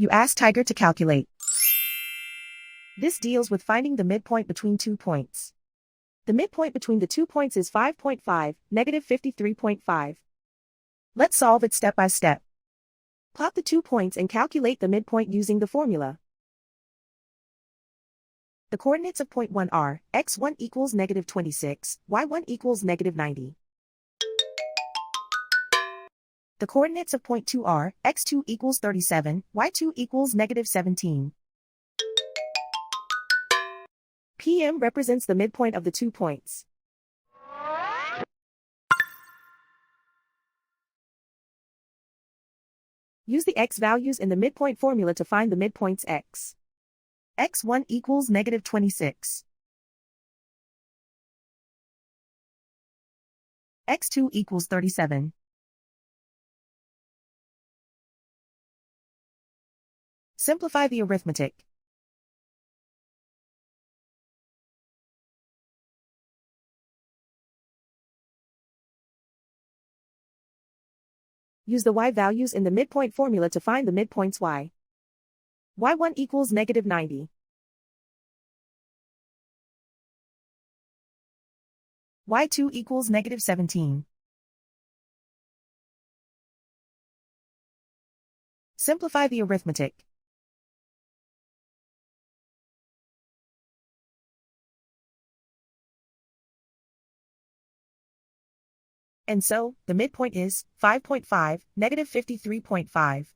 You ask Tiger to calculate. This deals with finding the midpoint between 2 points. The midpoint between the 2 points is 5.5, negative 53.5. Let's solve it step by step. Plot the 2 points and calculate the midpoint using the formula. The coordinates of point 1 are, x1 equals negative 26, y1 equals negative 90. The coordinates of point 2 are, x2 equals 37, y2 equals negative 17. PM represents the midpoint of the 2 points. Use the x values in the midpoint formula to find the midpoints x. x1 equals negative 26. x2 equals 37. Simplify the arithmetic. Use the y values in the midpoint formula to find the midpoints y. y1 equals negative 90. y2 equals negative 17. Simplify the arithmetic. And so, the midpoint is 5.5, negative 53.5.